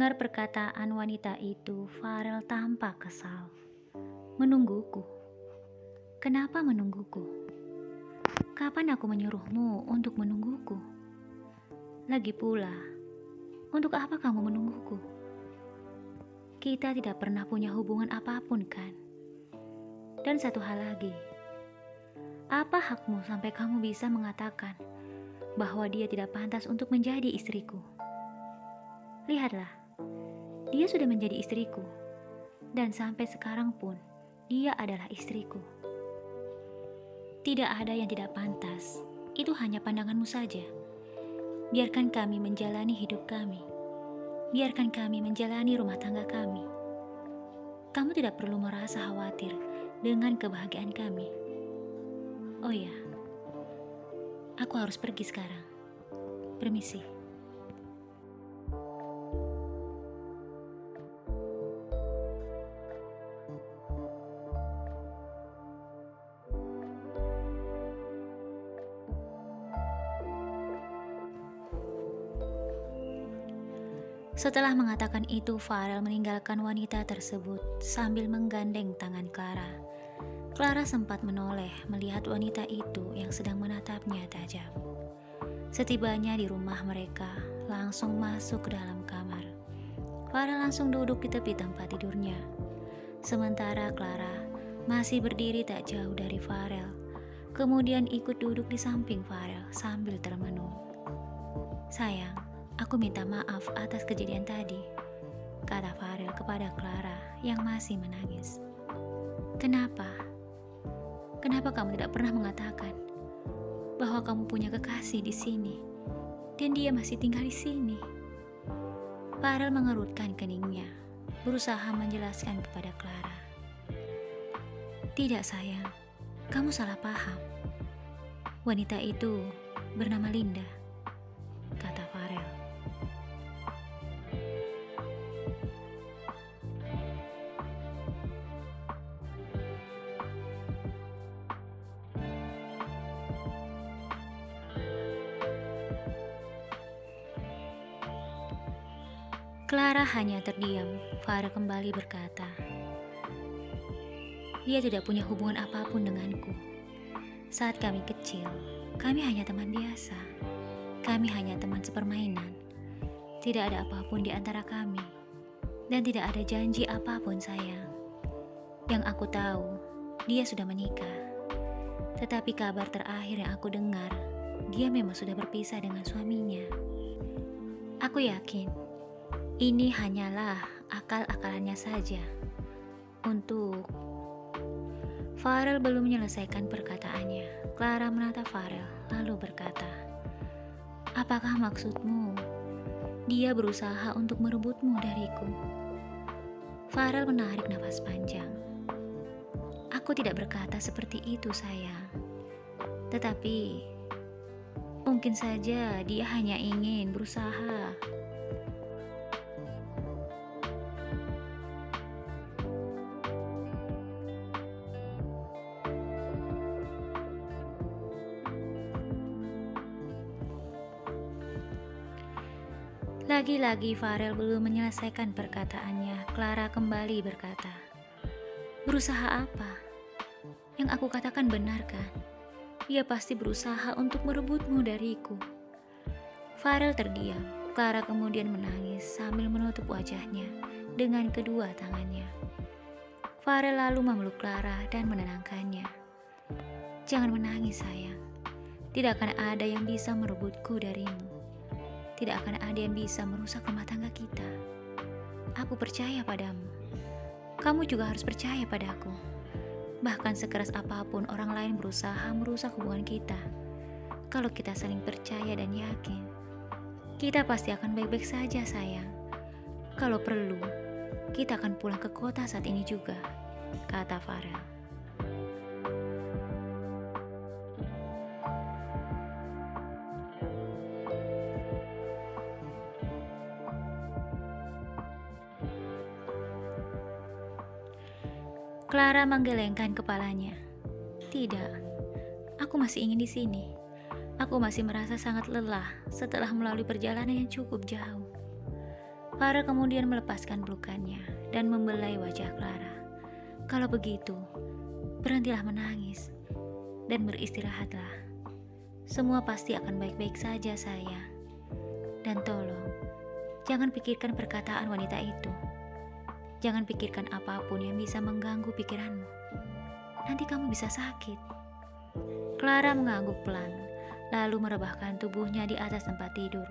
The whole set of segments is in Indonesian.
Mendengar perkataan wanita itu, Farel tampak kesal. Menungguku? Kenapa menungguku? Kapan aku menyuruhmu untuk menungguku? Lagi pula, untuk apa kamu menungguku? Kita tidak pernah punya hubungan apapun, kan? Dan satu hal lagi, apa hakmu sampai kamu bisa mengatakan bahwa dia tidak pantas untuk menjadi istriku? Lihatlah, dia sudah menjadi istriku, dan sampai sekarang pun dia adalah istriku. Tidak ada yang tidak pantas, itu hanya pandanganmu saja. Biarkan kami menjalani hidup kami. Biarkan kami menjalani rumah tangga kami. Kamu tidak perlu merasa khawatir dengan kebahagiaan kami. Oh ya, aku harus pergi sekarang. Permisi. Setelah mengatakan itu, Farel meninggalkan wanita tersebut sambil menggandeng tangan Clara. Clara sempat menoleh melihat wanita itu yang sedang menatapnya tajam. Setibanya di rumah mereka, langsung masuk ke dalam kamar. Farel langsung duduk di tepi tempat tidurnya. Sementara Clara masih berdiri tak jauh dari Farel, kemudian ikut duduk di samping Farel sambil termenung. "Sayang, aku minta maaf atas kejadian tadi," kata Farel kepada Clara yang masih menangis. "Kenapa? Kenapa kamu tidak pernah mengatakan bahwa kamu punya kekasih di sini dan dia masih tinggal di sini?" Farel mengerutkan keningnya, berusaha menjelaskan kepada Clara. "Tidak, sayang, kamu salah paham. Wanita itu bernama Linda," kata Farel. Clara hanya terdiam. Farel kembali berkata, "Dia tidak punya hubungan apapun denganku. Saat kami kecil, kami hanya teman biasa. Kami hanya teman sepermainan. Tidak ada apapun di antara kami. Dan tidak ada janji apapun, sayang. Yang aku tahu, dia sudah menikah. Tetapi kabar terakhir yang aku dengar, dia memang sudah berpisah dengan suaminya. Aku yakin ini hanyalah akal-akalannya saja. Untuk..." Farel belum menyelesaikan perkataannya. Clara menatap Farel lalu berkata, "Apakah maksudmu dia berusaha untuk merebutmu dariku?" Farel menarik nafas panjang. "Aku tidak berkata seperti itu, sayang. Tetapi mungkin saja dia hanya ingin berusaha." Lagi-lagi Farel belum menyelesaikan perkataannya. Clara kembali berkata, "Berusaha apa? Yang aku katakan benar, kan? Dia pasti berusaha untuk merebutmu dariku." Farel terdiam. Clara kemudian menangis sambil menutup wajahnya dengan kedua tangannya. Farel lalu memeluk Clara dan menenangkannya. "Jangan menangis, sayang. Tidak akan ada yang bisa merebutku darimu. Tidak akan ada yang bisa merusak rumah tangga kita. Aku percaya padamu. Kamu juga harus percaya padaku. Bahkan sekeras apapun orang lain berusaha merusak hubungan kita, kalau kita saling percaya dan yakin, kita pasti akan baik-baik saja, sayang. Kalau perlu, kita akan pulang ke kota saat ini juga," kata Farel. Clara menggelengkan kepalanya. "Tidak, aku masih ingin di sini. Aku masih merasa sangat lelah setelah melalui perjalanan yang cukup jauh." Farel kemudian melepaskan pelukannya dan membelai wajah Clara. Kalau begitu, berhentilah menangis dan beristirahatlah. Semua pasti akan baik-baik saja, sayang. Dan tolong, jangan pikirkan perkataan wanita itu. Jangan pikirkan apapun yang bisa mengganggu pikiranmu. Nanti kamu bisa sakit. Clara mengangguk pelan, lalu merebahkan tubuhnya di atas tempat tidur.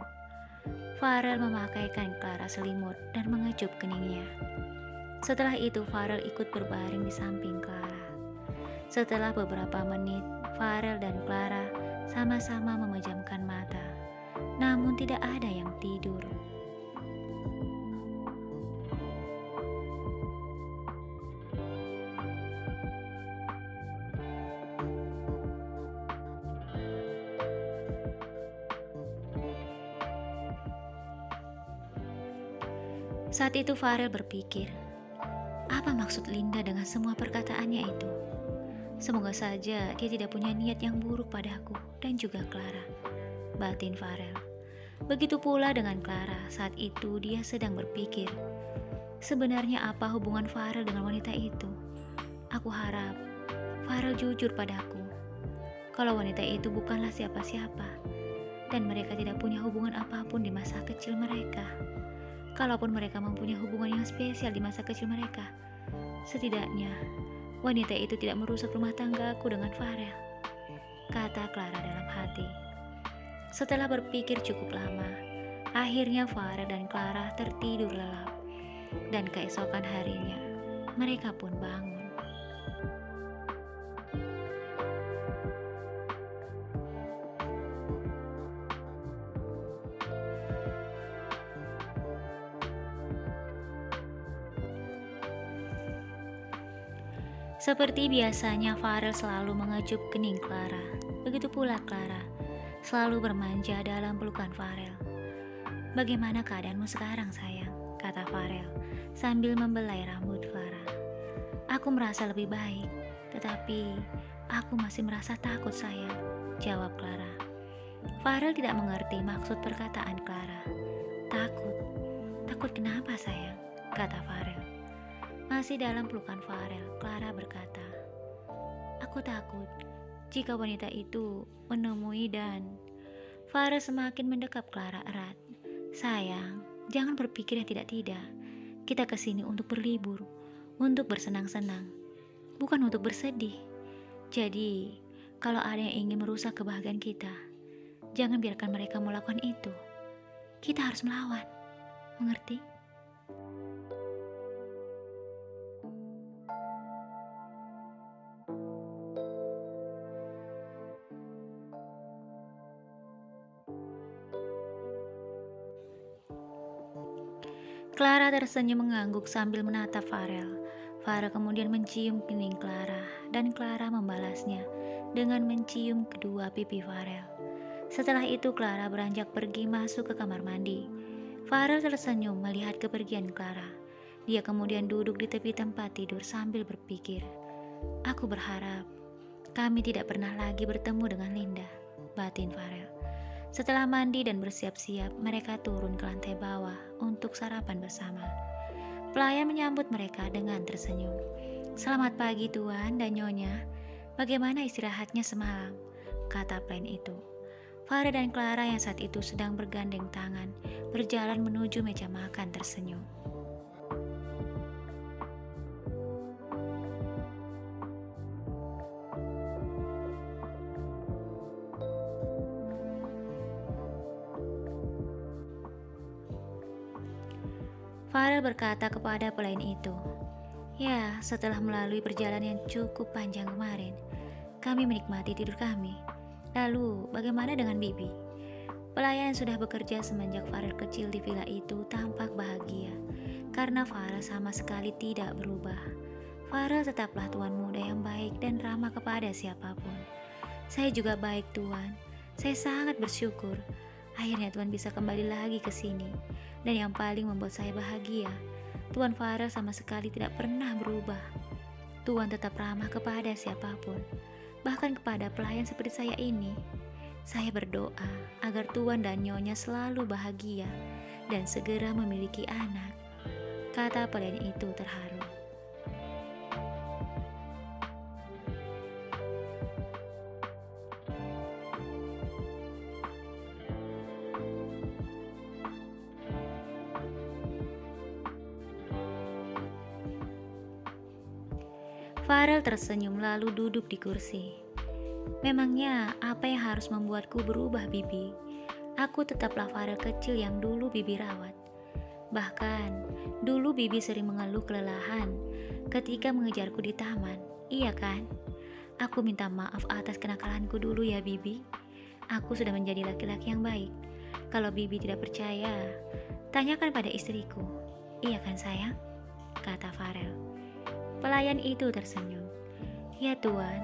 Farel memakaikan Clara selimut dan mengecup keningnya. Setelah itu Farel ikut berbaring di samping Clara. Setelah beberapa menit, Farel dan Clara sama-sama memejamkan mata, namun tidak ada yang tidur. Saat itu Farel berpikir, apa maksud Linda dengan semua perkataannya itu? Semoga saja dia tidak punya niat yang buruk padaku dan juga Clara, batin Farel. Begitu pula dengan Clara, saat itu dia sedang berpikir, sebenarnya apa hubungan Farel dengan wanita itu? Aku harap Farel jujur padaku. Kalau wanita itu bukanlah siapa-siapa, dan mereka tidak punya hubungan apapun di masa kecil mereka. Kalaupun mereka mempunyai hubungan yang spesial di masa kecil mereka, setidaknya wanita itu tidak merusak rumah tanggaku dengan Farel, kata Clara dalam hati. Setelah berpikir cukup lama, akhirnya Farel dan Clara tertidur lelap, dan keesokan harinya mereka pun bangun. Seperti biasanya, Farel selalu mengecup kening Clara. Begitu pula Clara selalu bermanja dalam pelukan Farel. Bagaimana keadaanmu sekarang, sayang? Kata Farel sambil membelai rambut Clara. Aku merasa lebih baik, tetapi aku masih merasa takut, sayang, jawab Clara. Farel tidak mengerti maksud perkataan Clara. Takut? Takut kenapa, sayang? Kata Farel. Masih dalam pelukan Farel, Clara berkata, aku takut jika wanita itu menemui dan... Farel semakin mendekap Clara erat. Sayang, jangan berpikir yang tidak-tidak. Kita kesini untuk berlibur, untuk bersenang-senang, bukan untuk bersedih. Jadi, kalau ada yang ingin merusak kebahagiaan kita, jangan biarkan mereka melakukan itu. Kita harus melawan, mengerti? Clara tersenyum mengangguk sambil menatap Farel. Farel kemudian mencium kening Clara dan Clara membalasnya dengan mencium kedua pipi Farel. Setelah itu Clara beranjak pergi masuk ke kamar mandi. Farel tersenyum melihat kepergian Clara. Dia kemudian duduk di tepi tempat tidur sambil berpikir, aku berharap kami tidak pernah lagi bertemu dengan Linda, batin Farel. Setelah mandi dan bersiap-siap, mereka turun ke lantai bawah untuk sarapan bersama. Pelayan menyambut mereka dengan tersenyum. Selamat pagi Tuan dan Nyonya, bagaimana istirahatnya semalam? Kata pelayan itu. Farel dan Clara yang saat itu sedang bergandeng tangan, berjalan menuju meja makan tersenyum. Farel berkata kepada pelayan itu, ya, setelah melalui perjalanan yang cukup panjang kemarin, kami menikmati tidur kami. Lalu, bagaimana dengan Bibi? Pelayan yang sudah bekerja semenjak Farel kecil di villa itu tampak bahagia, karena Farel sama sekali tidak berubah. Farel tetaplah tuan muda yang baik dan ramah kepada siapapun. Saya juga baik, Tuan. Saya sangat bersyukur. Akhirnya Tuan bisa kembali lagi ke sini. Dan yang paling membuat saya bahagia, Tuan Farel sama sekali tidak pernah berubah. Tuan tetap ramah kepada siapapun, bahkan kepada pelayan seperti saya ini. Saya berdoa agar Tuan dan Nyonya selalu bahagia, dan segera memiliki anak, kata pelayan itu terharu. Farel tersenyum lalu duduk di kursi. Memangnya apa yang harus membuatku berubah, Bibi? Aku tetaplah Farel kecil yang dulu Bibi rawat. Bahkan, dulu Bibi sering mengeluh kelelahan ketika mengejarku di taman. Iya kan? Aku minta maaf atas kenakalanku dulu ya, Bibi. Aku sudah menjadi laki-laki yang baik. Kalau Bibi tidak percaya, tanyakan pada istriku. Iya kan, sayang? Kata Farel. Pelayan itu tersenyum. Ya Tuan,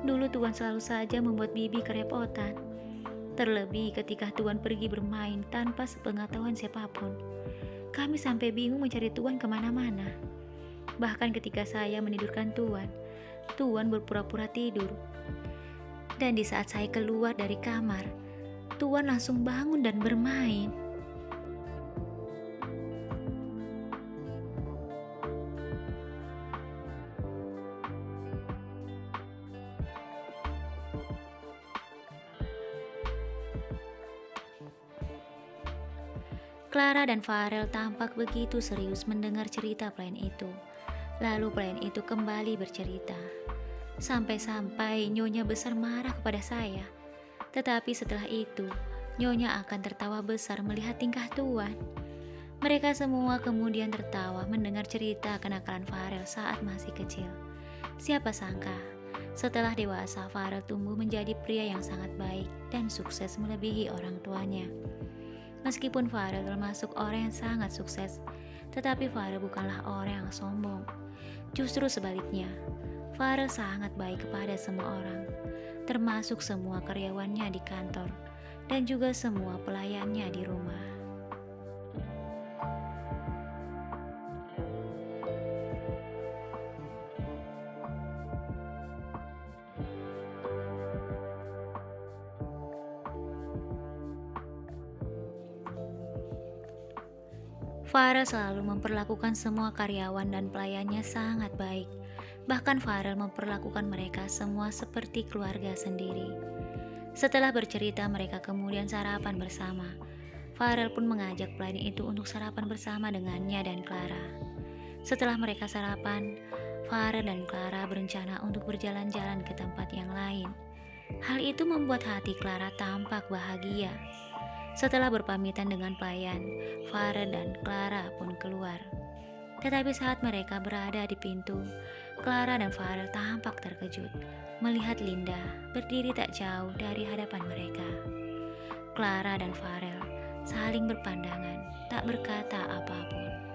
dulu Tuan selalu saja membuat Bibi kerepotan. Terlebih ketika Tuan pergi bermain tanpa sepengetahuan siapapun. Kami sampai bingung mencari Tuan kemana-mana. Bahkan ketika saya menidurkan Tuan berpura-pura tidur. Dan di saat saya keluar dari kamar, Tuan langsung bangun dan bermain. Clara dan Farel tampak begitu serius mendengar cerita pelayan itu. Lalu pelayan itu kembali bercerita. Sampai-sampai Nyonya besar marah kepada saya. Tetapi setelah itu, Nyonya akan tertawa besar melihat tingkah Tuan. Mereka semua kemudian tertawa mendengar cerita kenakalan Farel saat masih kecil. Siapa sangka, setelah dewasa Farel tumbuh menjadi pria yang sangat baik dan sukses melebihi orang tuanya. Meskipun Farel termasuk orang yang sangat sukses, tetapi Farel bukanlah orang yang sombong. Justru sebaliknya, Farel sangat baik kepada semua orang, termasuk semua karyawannya di kantor, dan juga semua pelayannya di rumah. Farel selalu memperlakukan semua karyawan dan pelayannya sangat baik. Bahkan Farel memperlakukan mereka semua seperti keluarga sendiri. Setelah bercerita, mereka kemudian sarapan bersama. Farel pun mengajak pelayan itu untuk sarapan bersama dengannya dan Clara. Setelah mereka sarapan, Farel dan Clara berencana untuk berjalan-jalan ke tempat yang lain. Hal itu membuat hati Clara tampak bahagia. Setelah berpamitan dengan pelayan, Farel dan Clara pun keluar. Tetapi saat mereka berada di pintu, Clara dan Farel tampak terkejut melihat Linda berdiri tak jauh dari hadapan mereka. Clara dan Farel saling berpandangan, tak berkata apapun.